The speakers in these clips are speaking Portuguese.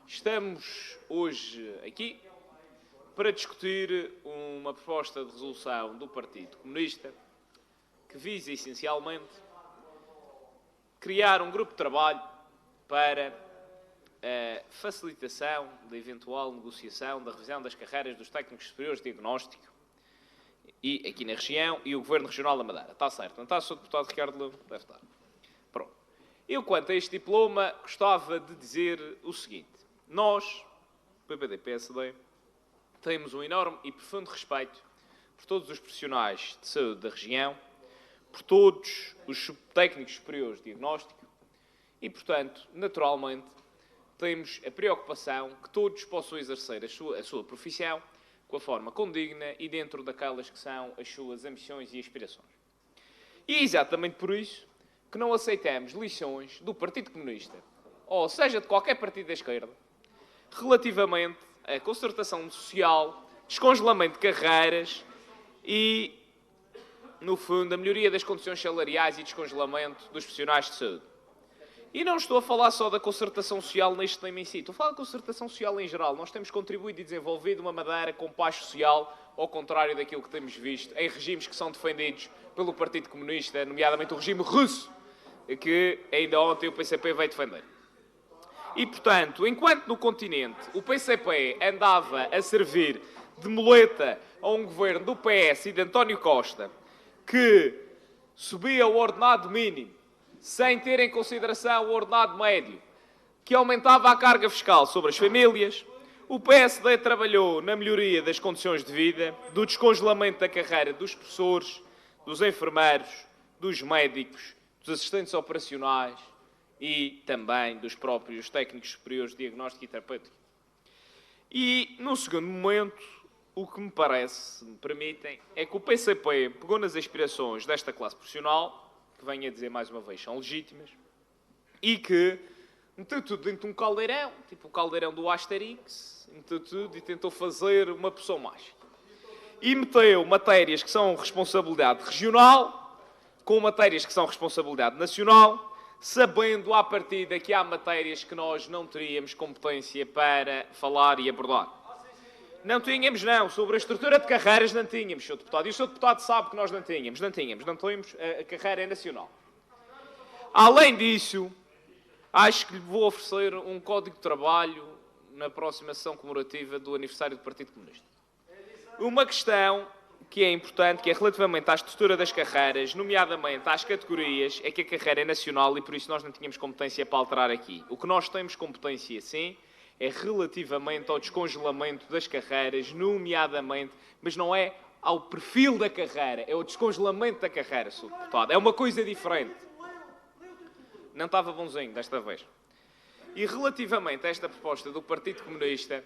Estamos hoje aqui para discutir uma proposta de resolução do Partido Comunista que visa essencialmente criar um grupo de trabalho para a facilitação da eventual negociação da revisão das carreiras dos técnicos superiores de diagnóstico e aqui na região e o Governo Regional da Madeira. Está certo, não está, Sr. Deputado Ricardo Leu? Deve estar. Pronto. Eu, quanto a este diploma, gostava de dizer o seguinte. Nós, PPD-PSD, temos um enorme e profundo respeito por todos os profissionais de saúde da região, por todos os técnicos superiores de diagnóstico e, portanto, naturalmente, temos a preocupação que todos possam exercer a sua profissão com a forma condigna e dentro daquelas que são as suas ambições e aspirações. E é exatamente por isso que não aceitamos lições do Partido Comunista, ou seja, de qualquer partido da esquerda, relativamente à concertação social, descongelamento de carreiras e, no fundo, a melhoria das condições salariais e descongelamento dos profissionais de saúde. E não estou a falar só da concertação social neste tema em si, estou a falar da concertação social em geral. Nós temos contribuído e desenvolvido uma Madeira com paz social, ao contrário daquilo que temos visto em regimes que são defendidos pelo Partido Comunista, nomeadamente o regime russo, que ainda ontem o PCP veio defender. E, portanto, enquanto no continente o PCP andava a servir de muleta a um governo do PS e de António Costa, que subia o ordenado mínimo, sem ter em consideração o ordenado médio, que aumentava a carga fiscal sobre as famílias, o PSD trabalhou na melhoria das condições de vida, do descongelamento da carreira dos professores, dos enfermeiros, dos médicos, dos assistentes operacionais e também dos próprios técnicos superiores de diagnóstico e terapêutico. E, num segundo momento, o que me parece, se me permitem, é que o PCP pegou nas aspirações desta classe profissional, que venho a dizer mais uma vez, são legítimas, e que meteu tudo dentro de um caldeirão, tipo o caldeirão do Asterix, meteu tudo e tentou fazer uma poção mágica. E meteu matérias que são responsabilidade regional, com matérias que são responsabilidade nacional, sabendo à partida que há matérias que nós não teríamos competência para falar e abordar. Não tínhamos, não. Sobre a estrutura de carreiras não tínhamos, Sr. Deputado. E o Sr. Deputado sabe que nós não tínhamos. Não tínhamos. A carreira é nacional. Além disso, acho que lhe vou oferecer um código de trabalho na próxima sessão comemorativa do aniversário do Partido Comunista. Uma questão que é importante, que é relativamente à estrutura das carreiras, nomeadamente às categorias, é que a carreira é nacional e por isso nós não tínhamos competência para alterar aqui. O que nós temos competência, sim, é relativamente ao descongelamento das carreiras, nomeadamente, mas não é ao perfil da carreira, é o descongelamento da carreira, Sr. Deputado. É uma coisa diferente. Não estava bonzinho desta vez. E relativamente a esta proposta do Partido Comunista,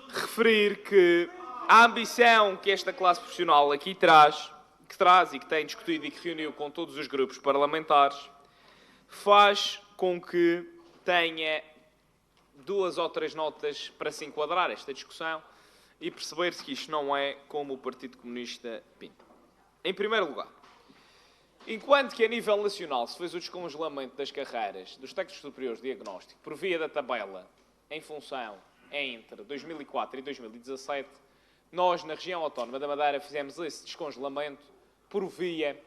referir que a ambição que esta classe profissional aqui traz e que tem discutido e que reuniu com todos os grupos parlamentares, faz com que tenha duas ou três notas para se enquadrar esta discussão e perceber-se que isto não é como o Partido Comunista pinta. Em primeiro lugar, enquanto que a nível nacional se fez o descongelamento das carreiras dos técnicos superiores de diagnóstico por via da tabela em função entre 2004 e 2017, nós, na região autónoma da Madeira, fizemos esse descongelamento por via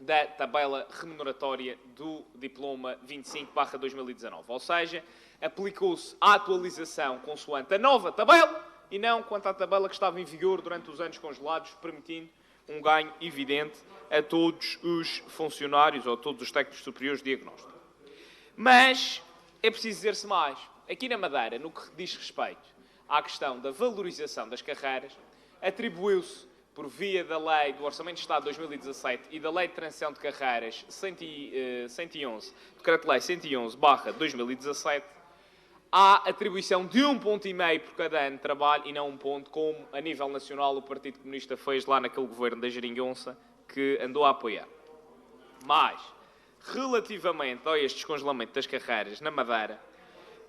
da tabela remuneratória do diploma 25/2019. Ou seja, aplicou-se a atualização consoante a nova tabela e não quanto à tabela que estava em vigor durante os anos congelados, permitindo um ganho evidente a todos os funcionários ou a todos os técnicos superiores de diagnóstico. Mas é preciso dizer-se mais. Aqui na Madeira, no que diz respeito à questão da valorização das carreiras, atribuiu-se, por via da Lei do Orçamento de Estado de 2017 e da Lei de Transição de Carreiras 111, Decreto-Lei 111/2017, há atribuição de 1,5 ponto por cada ano de trabalho e não 1 ponto, como a nível nacional o Partido Comunista fez lá naquele governo da Geringonça que andou a apoiar. Mas, relativamente a este descongelamento das carreiras na Madeira,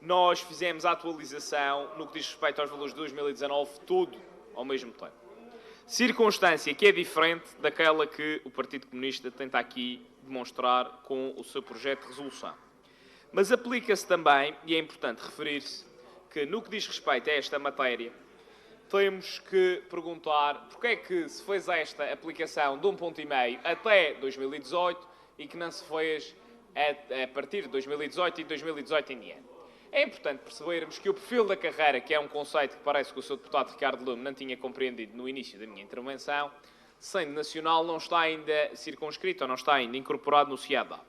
nós fizemos a atualização no que diz respeito aos valores de 2019, tudo ao mesmo tempo. Circunstância que é diferente daquela que o Partido Comunista tenta aqui demonstrar com o seu projeto de resolução. Mas aplica-se também, e é importante referir-se, que no que diz respeito a esta matéria, temos que perguntar porque é que se fez esta aplicação de 1,5 até 2018 e que não se fez a partir de 2018 e 2018 em diante. É importante percebermos que o perfil da carreira, que é um conceito que parece que o Sr. Deputado Ricardo Lume não tinha compreendido no início da minha intervenção, sendo nacional, não está ainda circunscrito ou não está ainda incorporado no CIADA.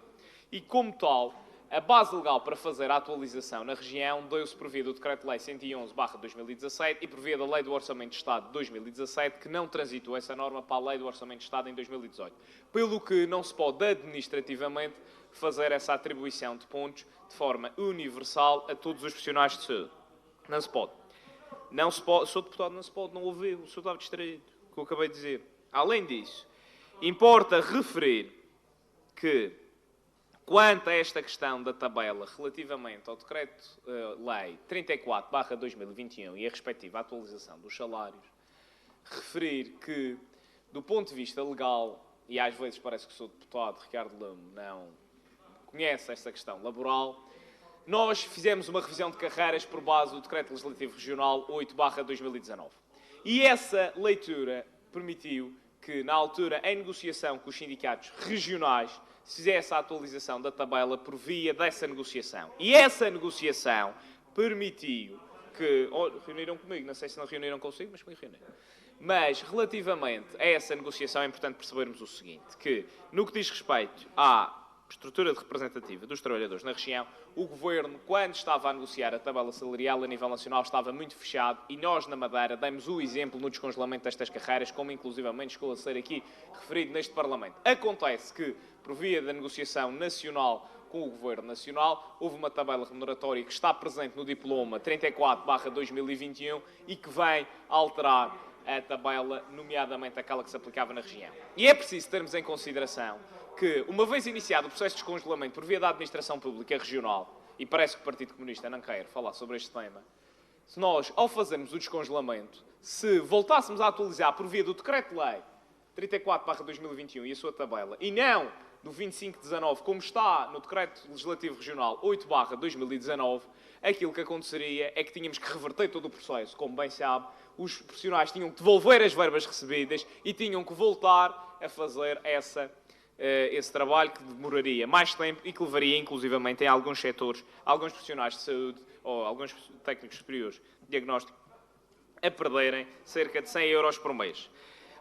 E, como tal, a base legal para fazer a atualização na região deu-se por via do Decreto-Lei 111/2017 e por via da Lei do Orçamento de Estado de 2017, que não transitou essa norma para a Lei do Orçamento de Estado em 2018. Pelo que não se pode administrativamente fazer essa atribuição de pontos de forma universal a todos os profissionais de saúde. Não se pode. Não se pode. O Sr. Deputado não se pode, não ouviu. O Sr. estava distraído, o que eu acabei de dizer. Além disso, importa referir que, quanto a esta questão da tabela relativamente ao Decreto-Lei 34/2021 e a respectiva atualização dos salários, referir que, do ponto de vista legal, e às vezes parece que o Sr. Deputado Ricardo Lume não conhece esta questão laboral, nós fizemos uma revisão de carreiras por base do Decreto Legislativo Regional 8/2019. E essa leitura permitiu que, na altura, em negociação com os sindicatos regionais, se fizesse a atualização da tabela por via dessa negociação. E essa negociação permitiu que... reuniram comigo, não sei se não reuniram consigo, mas me reuniram. Mas, relativamente a essa negociação, é importante percebermos o seguinte, que, no que diz respeito à estrutura representativa dos trabalhadores na região, o Governo, quando estava a negociar a tabela salarial a nível nacional, estava muito fechado e nós, na Madeira, demos o exemplo no descongelamento destas carreiras, como inclusivamente chegou a ser aqui referido neste Parlamento. Acontece que, por via da negociação nacional com o Governo Nacional, houve uma tabela remuneratória que está presente no diploma 34/2021 e que vem alterar a tabela, nomeadamente aquela que se aplicava na região. E é preciso termos em consideração que, uma vez iniciado o processo de descongelamento por via da Administração Pública Regional, e parece que o Partido Comunista não quer falar sobre este tema, se nós, ao fazermos o descongelamento, se voltássemos a atualizar por via do Decreto-Lei 34/2021 e a sua tabela, e não do 25/19, como está no Decreto Legislativo Regional 8/2019, aquilo que aconteceria é que tínhamos que reverter todo o processo. Como bem sabe, os profissionais tinham que devolver as verbas recebidas e tinham que voltar a fazer esse trabalho que demoraria mais tempo e que levaria, inclusivamente, em alguns setores, alguns profissionais de saúde ou alguns técnicos superiores de diagnóstico a perderem cerca de 100 euros por mês.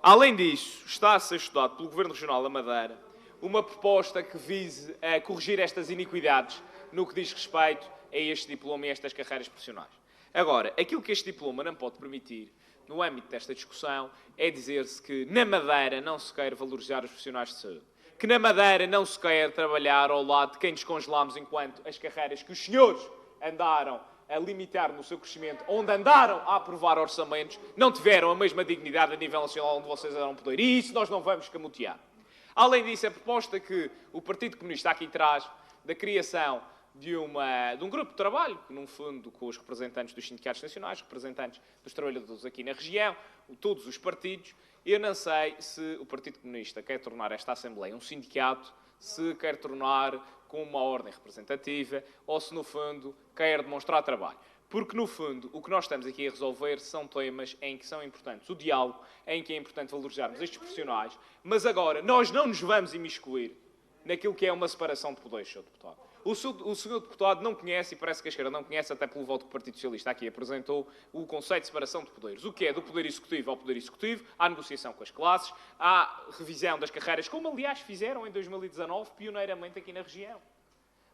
Além disso, está a ser estudado pelo Governo Regional da Madeira uma proposta que vise a corrigir estas iniquidades no que diz respeito a este diploma e a estas carreiras profissionais. Agora, aquilo que este diploma não pode permitir, no âmbito desta discussão, é dizer-se que na Madeira não se quer valorizar os profissionais de saúde, que na Madeira não se quer trabalhar ao lado de quem descongelámos enquanto as carreiras que os senhores andaram a limitar no seu crescimento, onde andaram a aprovar orçamentos, não tiveram a mesma dignidade a nível nacional onde vocês eram poder. E isso nós não vamos camutear. Além disso, a proposta que o Partido Comunista aqui traz da criação de um grupo de trabalho, num fundo com os representantes dos sindicatos nacionais, representantes dos trabalhadores aqui na região, todos os partidos, eu não sei se o Partido Comunista quer tornar esta Assembleia um sindicato, se quer tornar com uma ordem representativa ou se, no fundo, quer demonstrar trabalho. Porque, no fundo, o que nós estamos aqui a resolver são temas em que são importantes o diálogo, em que é importante valorizarmos estes profissionais, mas agora nós não nos vamos imiscuir naquilo que é uma separação de poderes, Sr. Deputado. O Sr. Deputado não conhece, e parece que a esquerda não conhece, até pelo voto que o Partido Socialista aqui apresentou, o conceito de separação de poderes. O que é do Poder Executivo ao Poder Executivo, há negociação com as classes, há revisão das carreiras, como aliás fizeram em 2019, pioneiramente aqui na região.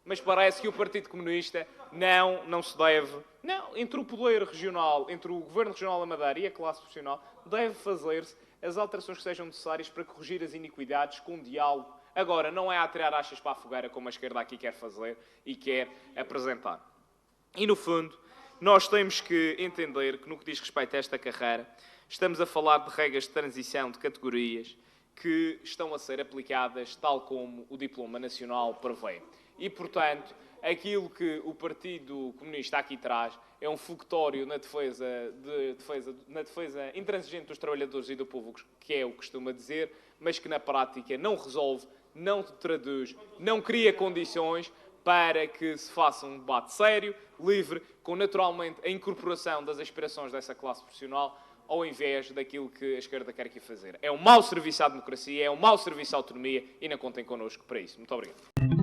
Mas parece que o Partido Comunista não se deve... Não, entre o Poder Regional, entre o Governo Regional da Madeira e a classe profissional, deve fazer-se as alterações que sejam necessárias para corrigir as iniquidades com diálogo. Agora, não é a atirar achas para a fogueira como a esquerda aqui quer fazer e quer apresentar. E, no fundo, nós temos que entender que, no que diz respeito a esta carreira, estamos a falar de regras de transição de categorias que estão a ser aplicadas tal como o Diploma Nacional prevê. E, portanto, aquilo que o Partido Comunista aqui traz é um foguetório na defesa intransigente dos trabalhadores e do povo, que é o que costuma dizer, mas que na prática não resolve não traduz, não cria condições para que se faça um debate sério, livre, com naturalmente a incorporação das aspirações dessa classe profissional, ao invés daquilo que a esquerda quer aqui fazer. É um mau serviço à democracia, é um mau serviço à autonomia e não contem connosco para isso. Muito obrigado.